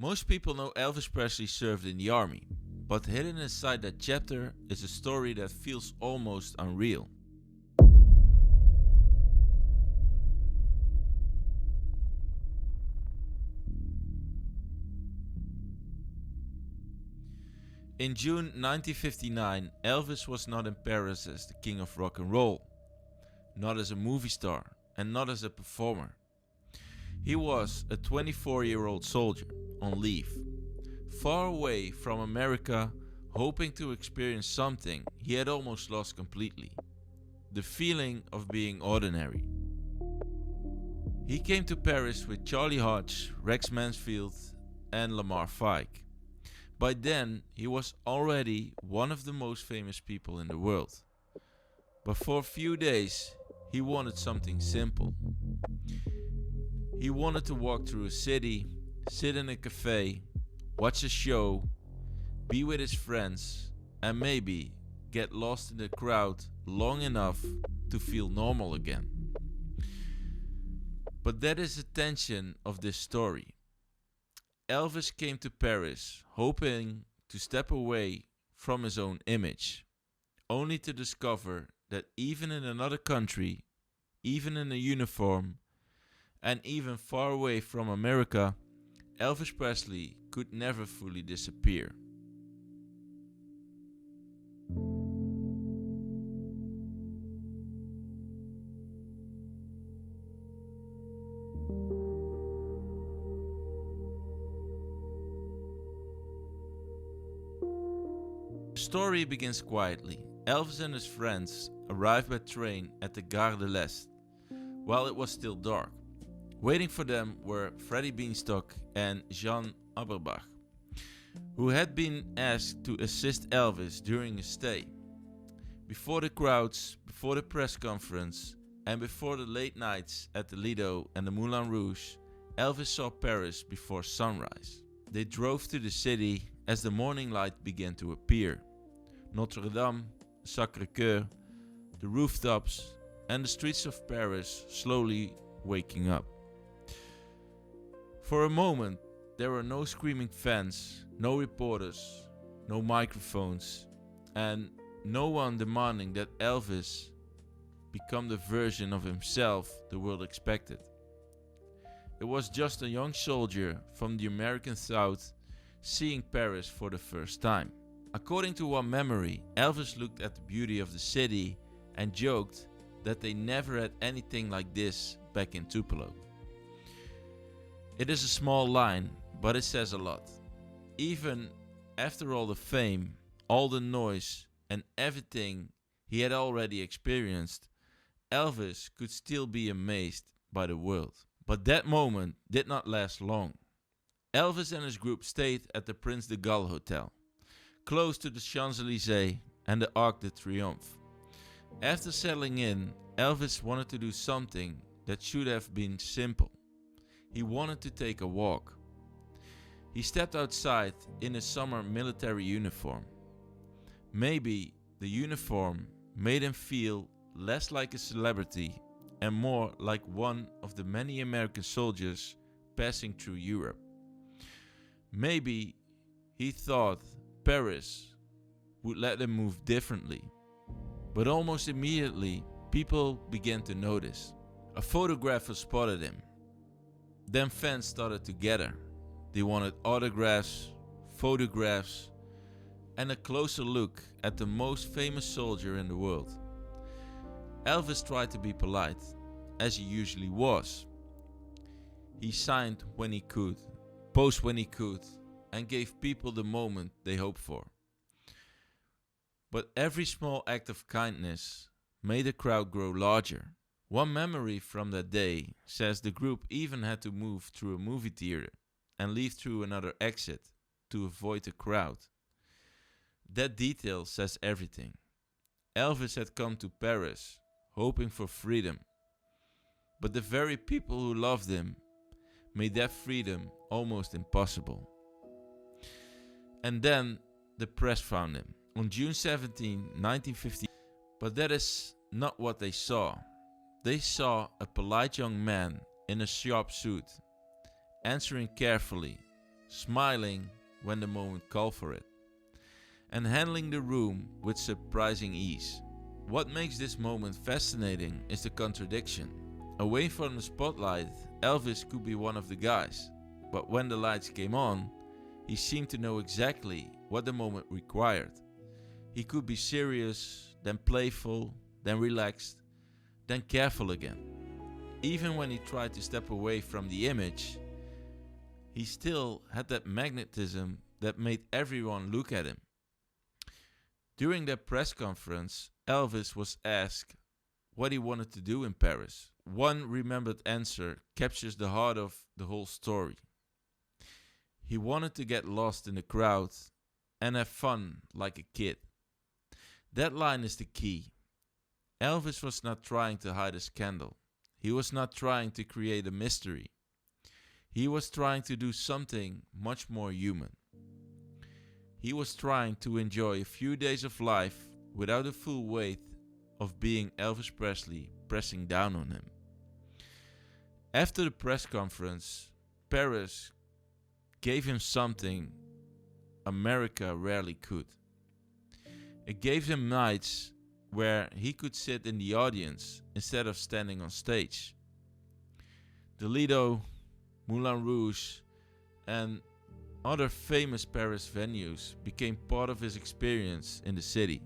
Most people know Elvis Presley served in the army, but hidden inside that chapter is a story that feels almost unreal. In June 1959, Elvis was not in Paris as the king of rock and roll, not as a movie star, and not as a performer. He was a 24-year-old soldier on leave, far away from America, hoping to experience something he had almost lost completely: the feeling of being ordinary. He came to Paris with Charlie Hodge, Rex Mansfield, and Lamar Fike. By then, he was already one of the most famous people in the world. But for a few days, he wanted something simple. He wanted to walk through a city, sit in a cafe, watch a show, be with his friends, and maybe get lost in the crowd long enough to feel normal again. But that is the tension of this story. Elvis came to Paris hoping to step away from his own image, only to discover that even in another country, even in a uniform, and even far away from America, Elvis Presley could never fully disappear. The story begins quietly. Elvis and his friends arrived by train at the Gare de l'Est while it was still dark. Waiting for them were Freddie Beanstalk and Jean Aberbach, who had been asked to assist Elvis during his stay. Before the crowds, before the press conference, and before the late nights at the Lido and the Moulin Rouge, Elvis saw Paris before sunrise. They drove to the city as the morning light began to appear. Notre Dame, Sacré-Cœur, the rooftops, and the streets of Paris slowly waking up. For a moment, there were no screaming fans, no reporters, no microphones, and no one demanding that Elvis become the version of himself the world expected. It was just a young soldier from the American South seeing Paris for the first time. According to one memory, Elvis looked at the beauty of the city and joked that they never had anything like this back in Tupelo. It is a small line, but it says a lot. Even after all the fame, all the noise, and everything he had already experienced, Elvis could still be amazed by the world. But that moment did not last long. Elvis and his group stayed at the Prince de Galles Hotel, close to the Champs-Élysées and the Arc de Triomphe. After settling in, Elvis wanted to do something that should have been simple. He wanted to take a walk. He stepped outside in his summer military uniform. Maybe the uniform made him feel less like a celebrity and more like one of the many American soldiers passing through Europe. Maybe he thought Paris would let him move differently. But almost immediately, people began to notice. A photographer spotted him. Then fans started to gather. They wanted autographs, photographs, and a closer look at the most famous soldier in the world. Elvis tried to be polite, as he usually was. He signed when he could, posed when he could, and gave people the moment they hoped for. But every small act of kindness made the crowd grow larger. One memory from that day says the group even had to move through a movie theater and leave through another exit to avoid the crowd. That detail says everything. Elvis had come to Paris hoping for freedom, but the very people who loved him made that freedom almost impossible. And then the press found him on June 17, 1950. But that is not what they saw. They saw a polite young man in a sharp suit, answering carefully, smiling when the moment called for it, and handling the room with surprising ease. What makes this moment fascinating is the contradiction. Away from the spotlight, Elvis could be one of the guys, but when the lights came on, he seemed to know exactly what the moment required. He could be serious, then playful, then relaxed, then careful again. Even when he tried to step away from the image, he still had that magnetism that made everyone look at him. During that press conference, Elvis was asked what he wanted to do in Paris. One remembered answer captures the heart of the whole story. He wanted to get lost in the crowd and have fun like a kid. That line is the key. Elvis was not trying to hide a scandal. He was not trying to create a mystery. He was trying to do something much more human. He was trying to enjoy a few days of life without the full weight of being Elvis Presley pressing down on him. After the press conference, Paris gave him something America rarely could. It gave him nights where he could sit in the audience instead of standing on stage. The Lido, Moulin Rouge, and other famous Paris venues became part of his experience in the city.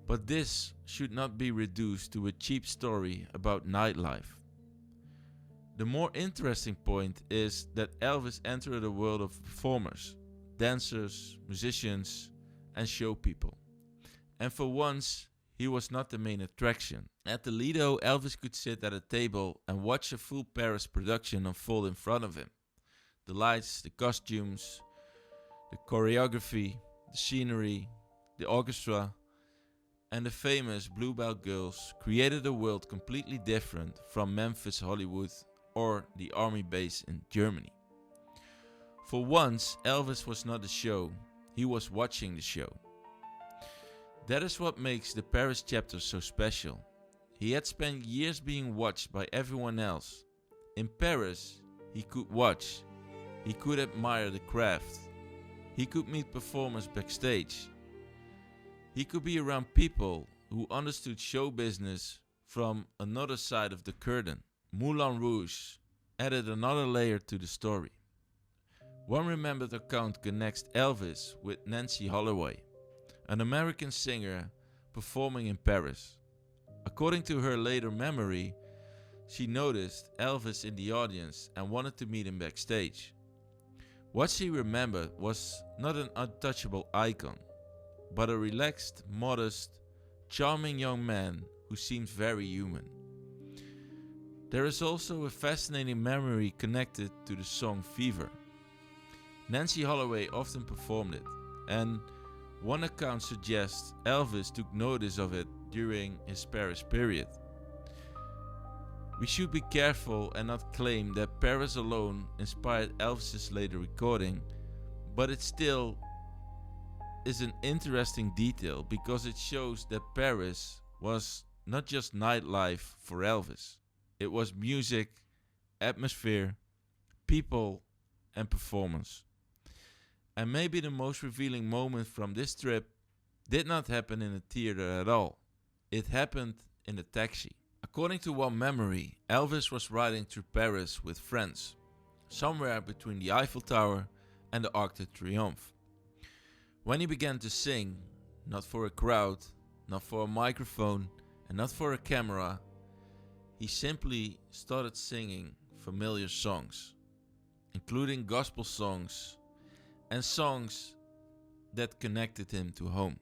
But this should not be reduced to a cheap story about nightlife. The more interesting point is that Elvis entered a world of performers, dancers, musicians, and show people. And for once, he was not the main attraction. At the Lido, Elvis could sit at a table and watch a full Paris production unfold in front of him. The lights, the costumes, the choreography, the scenery, the orchestra, and the famous Bluebell Girls created a world completely different from Memphis, Hollywood, or the army base in Germany. For once, Elvis was not the show, he was watching the show. That is what makes the Paris chapter so special. He had spent years being watched by everyone else. In Paris, he could watch. He could admire the craft. He could meet performers backstage. He could be around people who understood show business from another side of the curtain. Moulin Rouge added another layer to the story. One remembered account connects Elvis with Nancy Holloway, an American singer performing in Paris. According to her later memory, she noticed Elvis in the audience and wanted to meet him backstage. What she remembered was not an untouchable icon, but a relaxed, modest, charming young man who seemed very human. There is also a fascinating memory connected to the song Fever. Nancy Holloway often performed it, and one account suggests Elvis took notice of it during his Paris period. We should be careful and not claim that Paris alone inspired Elvis's later recording, but it still is an interesting detail because it shows that Paris was not just nightlife for Elvis. It was music, atmosphere, people, and performance. And maybe the most revealing moment from this trip did not happen in a theater at all. It happened in a taxi. According to one memory, Elvis was riding through Paris with friends, somewhere between the Eiffel Tower and the Arc de Triomphe. When he began to sing, not for a crowd, not for a microphone, and not for a camera, he simply started singing familiar songs, including gospel songs and songs that connected him to home.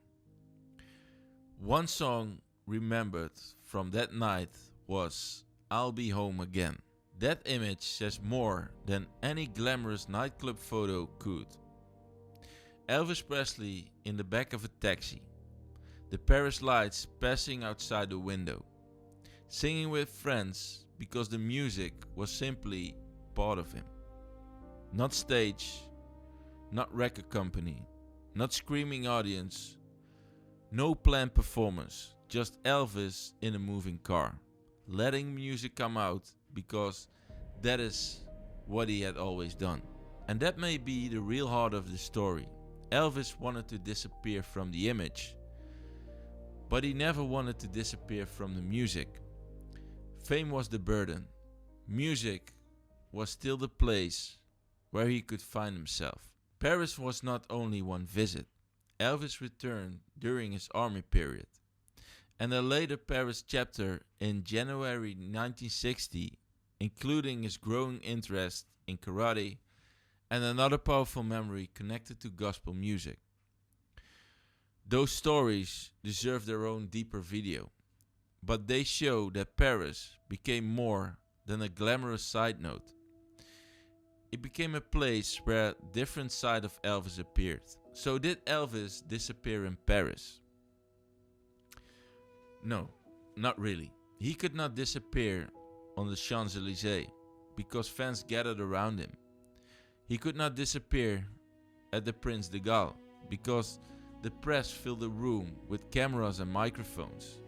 One song remembered from that night was "I'll Be Home Again." That image says more than any glamorous nightclub photo could. Elvis Presley in the back of a taxi, the Paris lights passing outside the window, singing with friends because the music was simply part of him. Not stage, not record company, not screaming audience, no planned performance, just Elvis in a moving car, letting music come out because that is what he had always done. And that may be the real heart of the story. Elvis wanted to disappear from the image, but he never wanted to disappear from the music. Fame was the burden. Music was still the place where he could find himself. Paris was not only one visit. Elvis returned during his army period, and a later Paris chapter in January 1960, including his growing interest in karate and another powerful memory connected to gospel music. Those stories deserve their own deeper video, but they show that Paris became more than a glamorous side note. It became a place where a different side of Elvis appeared. So did Elvis disappear in Paris? No, not really. He could not disappear on the Champs-Élysées because fans gathered around him. He could not disappear at the Prince de Galles because the press filled the room with cameras and microphones.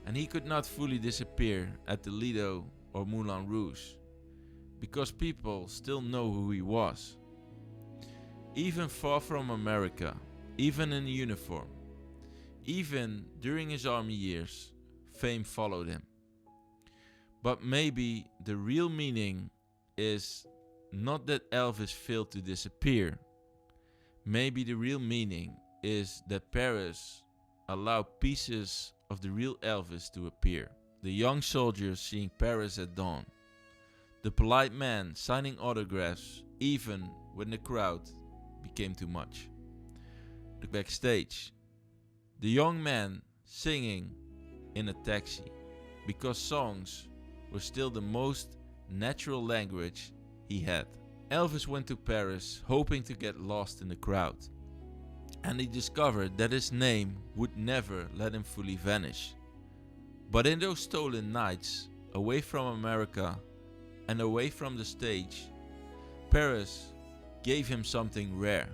And he could not fully disappear at the Lido or Moulin Rouge because people still know who he was. Even far from America, even in uniform, even during his army years, fame followed him. But maybe the real meaning is not that Elvis failed to disappear. Maybe the real meaning is that Paris allowed pieces of the real Elvis to appear. The young soldier seeing Paris at dawn. The polite man signing autographs even when the crowd became too much. The backstage. The young man singing in a taxi because songs were still the most natural language he had. Elvis went to Paris hoping to get lost in the crowd, and he discovered that his name would never let him fully vanish. But in those stolen nights, away from America and away from the stage, Paris gave him something rare.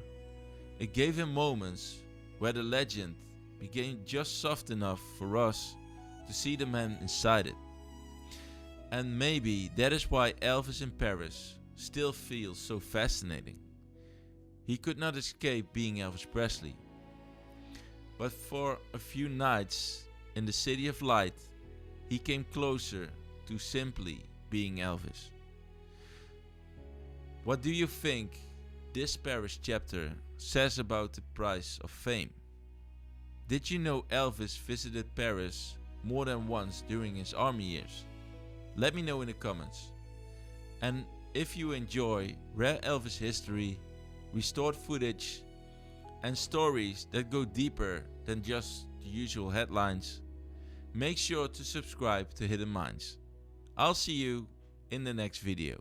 It gave him moments where the legend became just soft enough for us to see the man inside it. And maybe that is why Elvis in Paris still feels so fascinating. He could not escape being Elvis Presley. But for a few nights in the City of Light, he came closer to simply being Elvis. What do you think this Paris chapter says about the price of fame? Did you know Elvis visited Paris more than once during his army years? Let me know in the comments. And if you enjoy rare Elvis history, restored footage, and stories that go deeper than just the usual headlines, make sure to subscribe to Hidden Minds. I'll see you in the next video.